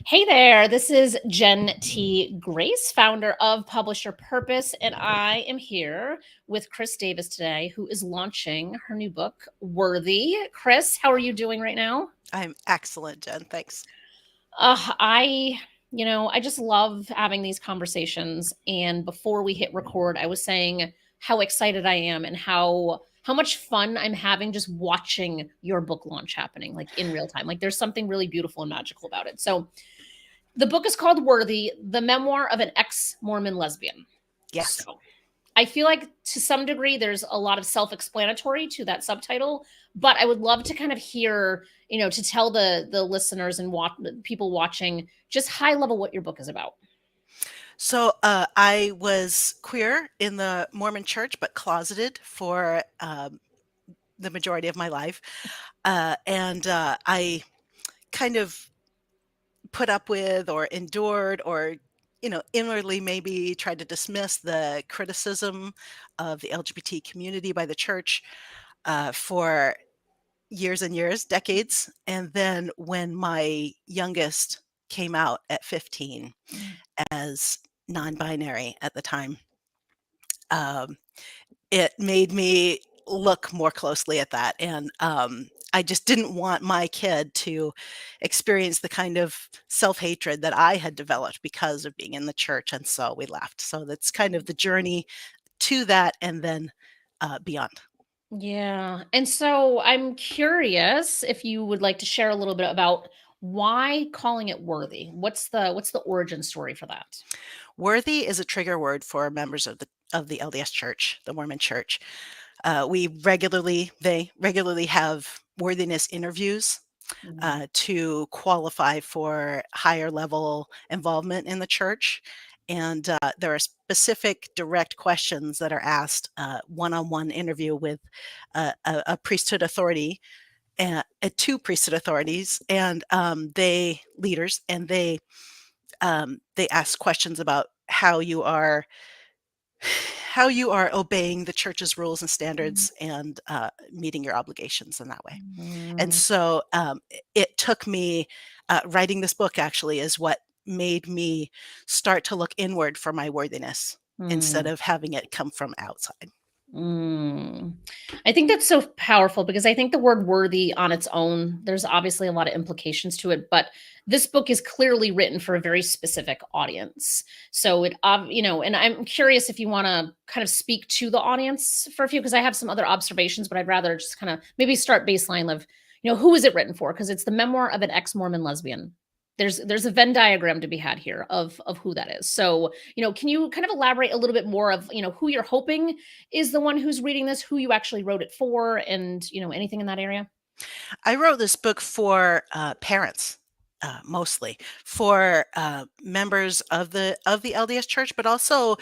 Hey there, this is Jen T. Grace, founder of Publisher Purpose, and I am here with Chris Davis today, who is launching her new book, Worthy. Chris, how are you doing right now? I'm excellent, Jen. Thanks. I just love having these conversations. And before we hit record, I was saying how excited I am and how much fun I'm having just watching your book launch happening, like in real time. Like there's something really beautiful and magical about it. So the book is called Worthy, the memoir of an ex-Mormon lesbian. Yes. So I feel like to some degree there's a lot of self-explanatory to that subtitle, but I would love to kind of hear, to tell the listeners and people watching just high level what your book is about. I was queer in the Mormon church, but closeted for the majority of my life. I kind of put up with or endured or inwardly maybe tried to dismiss the criticism of the LGBT community by the church for years and years, decades. And then when my youngest came out at 15 Mm. as non-binary at the time, um, it made me look more closely at that. And I just didn't want my kid to experience the kind of self-hatred that I had developed because of being in the church. And so we left. So that's kind of the journey to that and then beyond. Yeah. And so I'm curious if you would like to share a little bit about why calling it worthy. What's the origin story for that? Worthy is a trigger word for members of the LDS Church, the Mormon Church. They regularly have worthiness interviews Mhm. to qualify for higher level involvement in the church. And there are specific direct questions that are asked, one-on-one interview with a priesthood authority, two priesthood authorities, and they leaders, and they ask questions about how you are obeying the church's rules and standards and meeting your obligations in that way. And Mhm. so it took me writing this book actually is what made me start to look inward for my worthiness instead Mm. of having it come from outside. Mm. I think that's so powerful because I think the word worthy on its own, there's obviously a lot of implications to it, but this book is clearly written for a very specific audience. So and I'm curious if you want to kind of speak to the audience for a few, because I have some other observations, but I'd rather just kind of maybe start baseline of, who is it written for? Because it's the memoir of an ex-Mormon lesbian. There's a Venn diagram to be had here of who that is. So, can you kind of elaborate a little bit more of, who you're hoping is the one who's reading this, who you actually wrote it for, and anything in that area? I wrote this book for parents. Mostly for members of the LDS Church, but also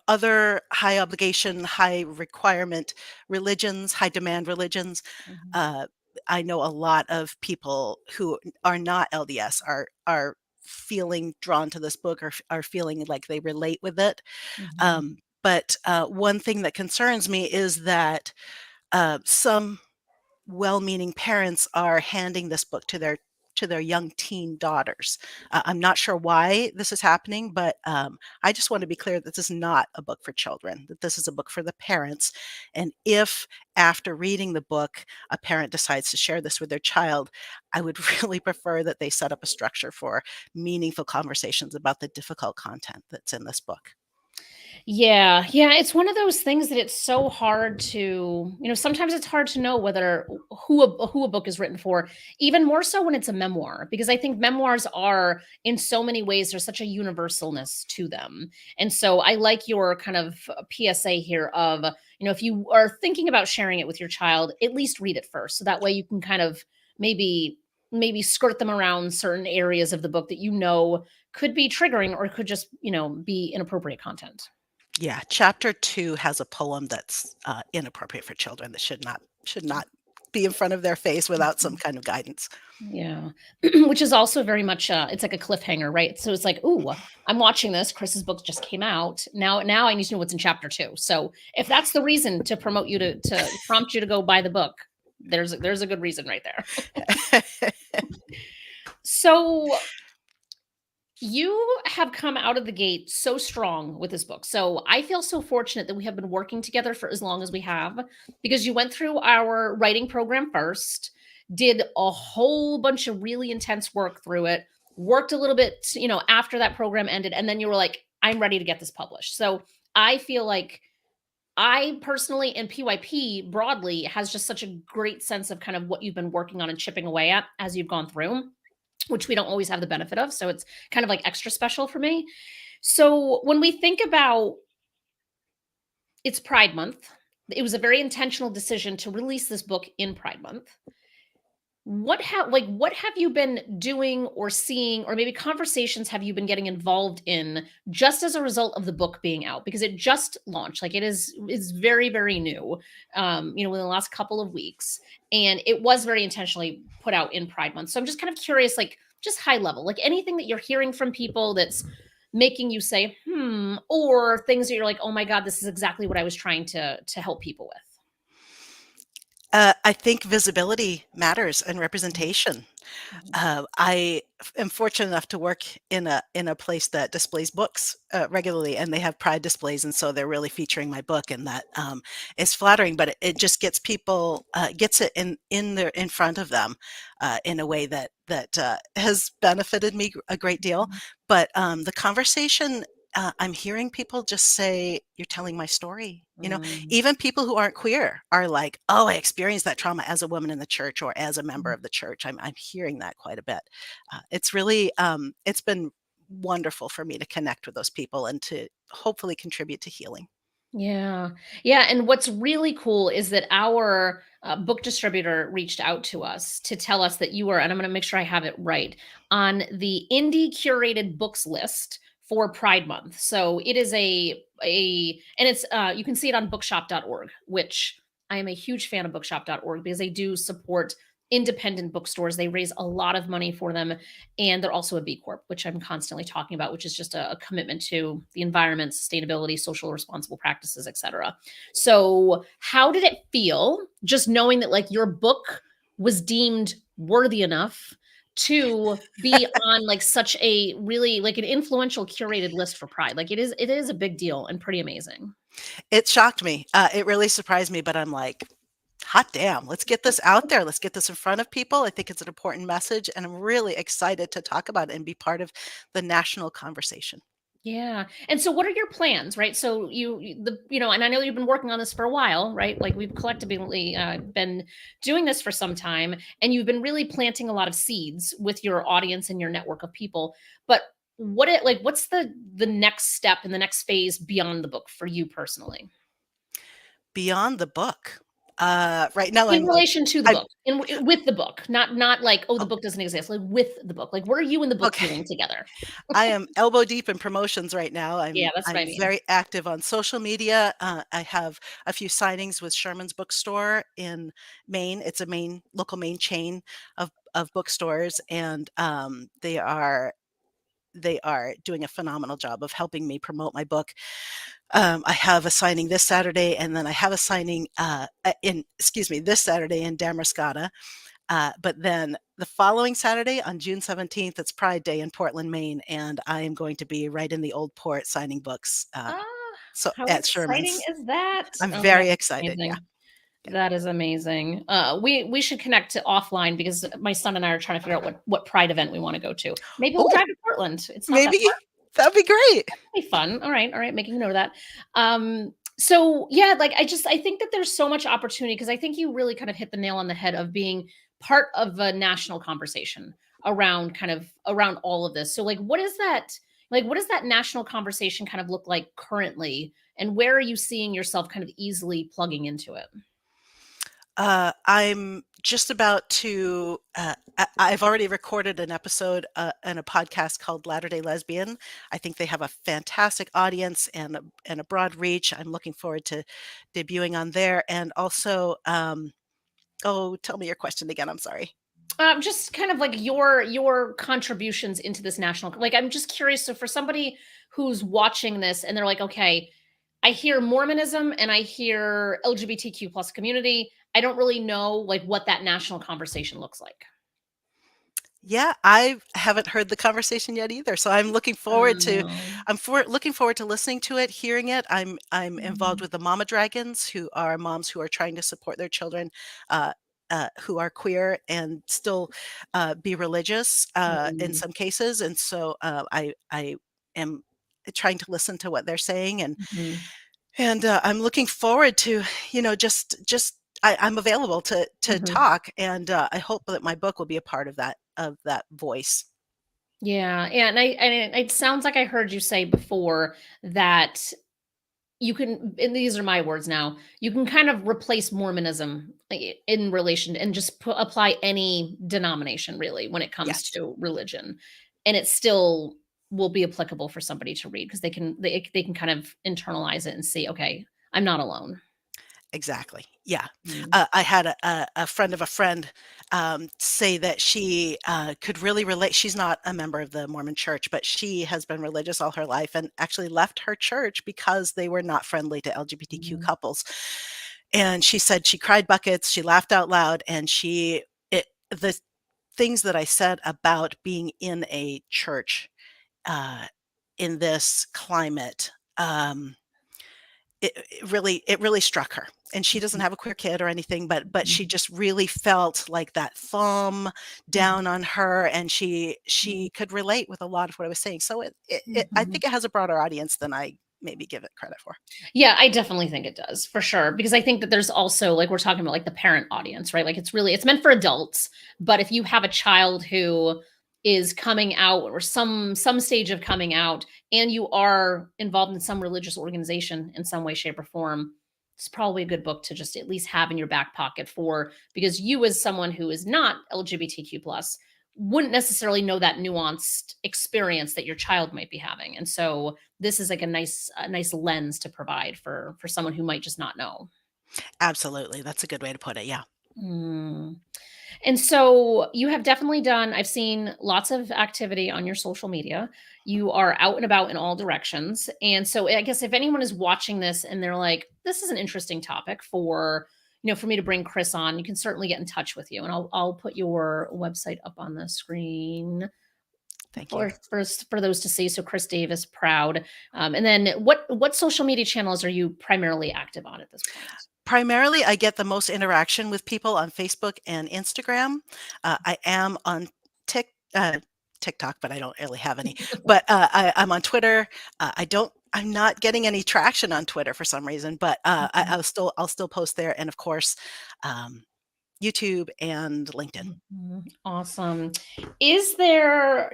other high obligation, high requirement religions, high demand religions. Mhm, Uh, I know a lot of people who are not LDS are feeling drawn to this book or are feeling like they relate with it. mhm, But one thing that concerns me is that some well-meaning parents are handing this book to their young teen daughters. I'm not sure why this is happening, but I just want to be clear that this is not a book for children, that this is a book for the parents. And if after reading the book, a parent decides to share this with their child, I would really prefer that they set up a structure for meaningful conversations about the difficult content that's in this book. yeah, yeah, it's one of those things that it's so hard to, sometimes it's hard to know whether who a book is written for, even more so when it's a memoir, because I think memoirs are in so many ways there's such a universalness to them. And so I like your kind of PSA here of, if you are thinking about sharing it with your child, at least read it first. So that way you can kind of maybe skirt them around certain areas of the book that could be triggering or could just, be inappropriate content. Yeah, chapter 2 has a poem that's, inappropriate for children that should not be in front of their face without some Mhm. kind of guidance. Yeah. Which is also very much it's like a cliffhanger, right? So it's like, "Ooh, I'm watching this. Chris's book just came out. Now I need to know what's in chapter 2." So if that's the reason to promote you to prompt you to go buy the book, there's a good reason right there. So You have come out of the gate so strong with this book. So I feel so fortunate that we have been working together for as long as we have because you went through our writing program first, did a whole bunch of really intense work through it, worked a little bit, after that program ended, and then you were like, I'm ready to get this published. So I feel like I personally and PYP broadly has just such a great sense of kind of what you've been working on and chipping away at as you've gone through, which we don't always have the benefit of. So it's kind of like extra special for me. So when we think about it's Pride Month, it was a very intentional decision to release this book in Pride Month. What have you been doing or seeing, or maybe conversations have you been getting involved in just as a result of the book being out? Because it just launched, like it is very, very new, within the last couple of weeks. And it was very intentionally put out in Pride Month. So I'm just kind of curious, like just high level, like anything that you're hearing from people that's making you say, or things that you're like, oh my God, this is exactly what I was trying to help people with. I think visibility matters and representation. Mhm. I am fortunate enough to work in a place that displays books regularly, and they have pride displays, and so they're really featuring my book, and that is flattering. But it just gets people gets it in front of them in a way that has benefited me a great deal. But the conversation. I'm hearing people just say, "You're telling my story." Mm. Even people who aren't queer are like, "Oh, I experienced that trauma as a woman in the church or as a member of the church." I'm hearing that quite a bit. It's really it's been wonderful for me to connect with those people and to hopefully contribute to healing. Yeah. Yeah, and what's really cool is that our, book distributor reached out to us to tell us that you were, and I'm gonna make sure I have it right, on the indie curated books list for Pride Month. So it is and it's, you can see it on bookshop.org, which I am a huge fan of bookshop.org because they do support independent bookstores. They raise a lot of money for them, and they're also a B Corp, which I'm constantly talking about, which is just a commitment to the environment, sustainability, social responsible practices, etc. So, how did it feel just knowing that like your book was deemed worthy enough to be on like such a really like an influential curated list for Pride? Like it is a big deal and pretty amazing. It shocked me. It really surprised me, but I'm like, hot damn, let's get this out there. Let's get this in front of people. I think it's an important message, and I'm really excited to talk about it and be part of the national conversation. Yeah. And so what are your plans, right? So and I know you've been working on this for a while, right? Like we've collectively been doing this for some time, and you've been really planting a lot of seeds with your audience and your network of people. But what's the next step and the next phase beyond the book for you personally? Beyond the book, right now In relation to the I book, with the book, not like, oh, the oh, book doesn't exist, like with the book. Like what are you and the book okay. doing together? I am elbow deep in promotions right now. Yeah, I'm that's what I'm I mean. very active on social media. I have a few signings with Sherman's Bookstore in Maine. It's a local Maine chain of bookstores, and they are doing a phenomenal job of helping me promote my book. I have a signing this Saturday, and then I have a signing in excuse me this Saturday in Damariscotta. But then the following Saturday on June 17th, it's Pride Day in Portland, Maine, and I am going to be right in the Old Port signing books, Ah, so how at exciting Sherman's. is that? I'm Oh my god, very that's excited, yeah, amazing. yeah. That is amazing. We should connect to offline because my son and I are trying to figure out what pride event we wanna go to. Maybe we'll Oh, drive to Portland. It's not that maybe that'd be great. be fun. All right, making a note of that. So yeah, like I think that there's so much opportunity because I think you really kind of hit the nail on the head of being part of a national conversation around all of this. So what does that national conversation kind of look like currently? And where are you seeing yourself kind of easily plugging into it? I'm just about to. I've already recorded an episode in a podcast called Latter Day Lesbian. I think they have a fantastic audience and a broad reach. I'm looking forward to debuting on there, and also. Oh, tell me your question again. I'm sorry. Just kind of like your contributions into this national. Like, I'm just curious. So, for somebody who's watching this and they're like, okay, I hear Mormonism and I hear LGBTQ plus community. I don't really know like what that national conversation looks like. Yeah, I've haven't heard the conversation yet either. So I'm looking forward to Oh. looking forward to listening to it, hearing it. I'm involved Mhm. with the Mama Dragons, who are moms who are trying to support their children uh, who are queer and still be religious in Mhm. some cases. And so I am trying to listen to what they're saying, Mhm. and I'm looking forward to, just I'm available to Mhm. talk, and I hope that my book will be a part of that voice. Yeah, and it sounds like I heard you say before that you can, and these are my words now, you can kind of replace Mormonism in relation and just apply any denomination really when it comes Yes, to religion, and it still will be applicable for somebody to read because they can kind of internalize it and see, okay, I'm not alone. exactly. Yeah, Mm. I had a friend of a friend say that she could really relate. She's not a member of the Mormon Church, but she has been religious all her life, and actually left her church because they were not friendly to LGBTQ Mm. couples. And she said she cried buckets, she laughed out loud, and the things that I said about being in a church uh, in this climate, it really struck her. And she doesn't have a queer kid or anything, but she Mhm. just really felt like that thumb Mhm. down on her, and she Mhm. could relate with a lot of what I was saying. So I Mhm. think it has a broader audience than I maybe give it credit for. Yeah, I definitely think it does, for sure, because I think that there's also, like, we're talking about, like, the parent audience, right? Like, it's meant for adults, but if you have a child who is coming out or some stage of coming out, and you are involved in some religious organization in some way, shape, or form, it's probably a good book to just at least have in your back pocket for, because you as someone who is not LGBTQ+ wouldn't necessarily know that nuanced experience that your child might be having, and so this is like a nice lens to provide for someone who might just not know. Absolutely, that's a good way to put it. Yeah. Mm. And so you have definitely done, I've seen lots of activity on your social media. You are out and about in all directions. And so I guess if anyone is watching this and they're like, this is an interesting topic for me to bring Chris on, you can certainly get in touch with you. And I'll put your website up on the screen Thank you. for those to see. So Chris Davis Proud. And then what social media channels are you primarily active on at this point? Primarily, I get the most interaction with people on Facebook and Instagram. I am on Tik TikTok, but I don't really have any. But I'm on Twitter. I'm not getting any traction on Twitter for some reason, but I'll still post there, and of course, um, YouTube and LinkedIn. Mhm. Awesome. Is there,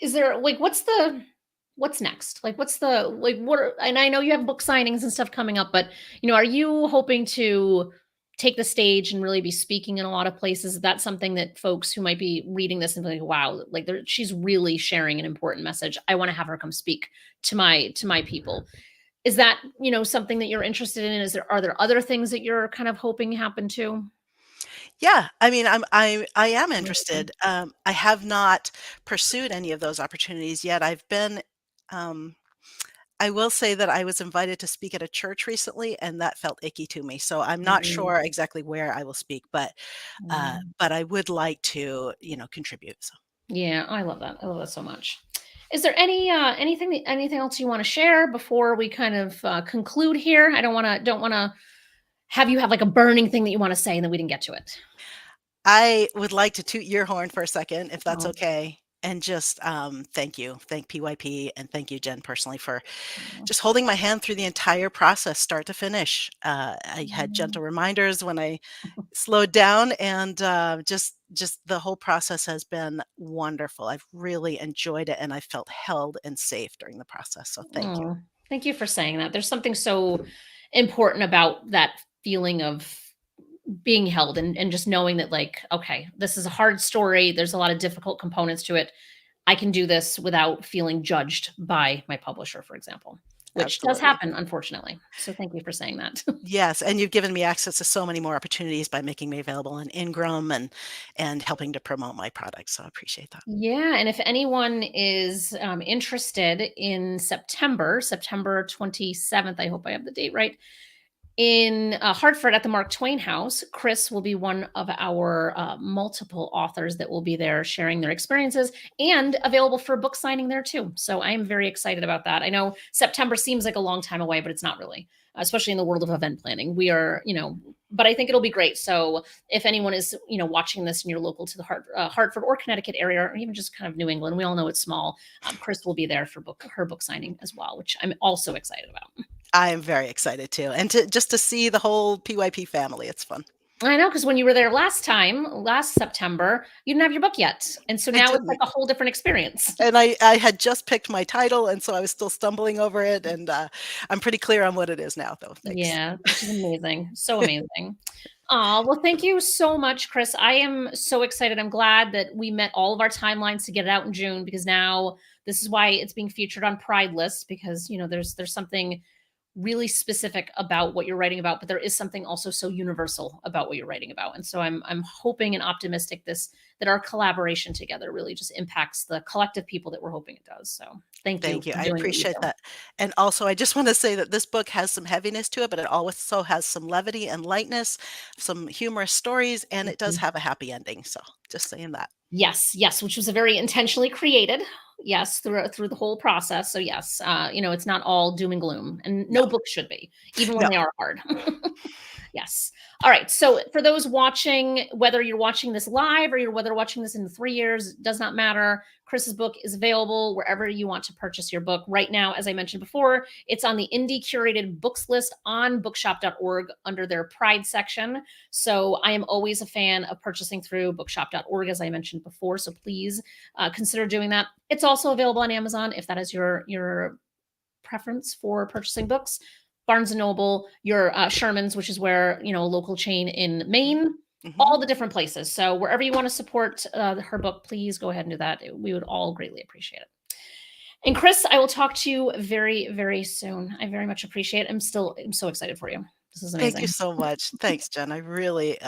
is there like what's next? Like and I know you have book signings and stuff coming up, but are you hoping to take the stage and really be speaking in a lot of places? Is that something that folks who might be reading this and be like, wow, like she's really sharing an important message. I want to have her come speak to my people. Is that, something that you're interested in? Are there other things that you're kind of hoping happen too? Yeah, I mean, I am interested. I have not pursued any of those opportunities yet. Um, I will say that I was invited to speak at a church recently, and that felt icky to me. So I'm not Mhm. sure exactly where I will speak, Mhm. but I would like to, contribute. So Yeah, I love that. I love that so much. Is there anything else you want to share before we kind of conclude here? I don't want to have you have like a burning thing that you want to say and then we didn't get to it. I would like to toot your horn for a second, if that's Oh, okay. And just thank you. Thank PYP, and thank you, Jen, personally, for oh, just holding my hand through the entire process, start to finish. I had mm. gentle reminders when I slowed down, and just the whole process has been wonderful. I've really enjoyed it, and I felt held and safe during the process. So thank you. Oh, thank you for saying that. There's something so important about that feeling of being held and just knowing that, like, okay, this is a hard story. There's a lot of difficult components to it. I can do this without feeling judged by my publisher, for example, which does Absolutely. happen, unfortunately. So thank you for saying that. Yes, and you've given me access to so many more opportunities by making me available on Ingram and helping to promote my product. So I appreciate that. Yeah, and if anyone is interested in September 27th, I hope I have the date right. In Hartford at the Mark Twain House, Chris will be one of our multiple authors that will be there sharing their experiences and available for book signing there too. So I am very excited about that. I know September seems like a long time away, but it's not really, especially in the world of event planning. We are, but I think it'll be great. So if anyone is, watching this and you're local to the Hartford or Connecticut area, or even just kind of New England, we all know it's small. Chris will be there for her book signing as well, which I'm also excited about. I am very excited too, and to see the whole PYP family, it's fun. I know, because when you were there last September, you didn't have your book yet, and so I now it's like didn't, a whole different experience. and I had just picked my title, and so I was still stumbling over it, and I'm pretty clear on what it is now, though. Thanks. Yeah, which is amazing. So amazing. Well, thank you so much, Chris. I am so excited. I'm glad that we met all of our timelines to get it out in June, because now this is why it's being featured on Pride List, because there's something really specific about what you're writing about, but there is something also so universal about what you're writing about. And so I'm hoping and optimistic that our collaboration together really just impacts the collective people that we're hoping it does. So thank you Thank you. for I doing what you appreciate do. that. And also, I just want to say that this book has some heaviness to it, but it also has some levity and lightness, some humorous stories, and it does Mhm. have a happy ending. So, just saying that. Yes, yes, which was a very intentionally created. Yes, through the whole process. So yes, it's not all doom and gloom, and No, no book should be, even when no. they are hard. Yes. All right. So for those watching, whether you're watching this live or whether watching this in 3 years, does not matter. Chris's book is available wherever you want to purchase your book. Right now, as I mentioned before, it's on the indie curated books list on bookshop.org under their Pride section. So I am always a fan of purchasing through bookshop.org, as I mentioned before. So please consider doing that. It's also available on Amazon if that is your preference for purchasing books. Barnes and Noble, your Sherman's, which is where a local chain in Maine, Hmm. all the different places. So wherever you want to support her book, please go ahead and do that. We would all greatly appreciate it. And Chris, I will talk to you very, very soon. I very much appreciate it. I'm so excited for you. This is Thank you amazing. so much. Thanks, Jen. I really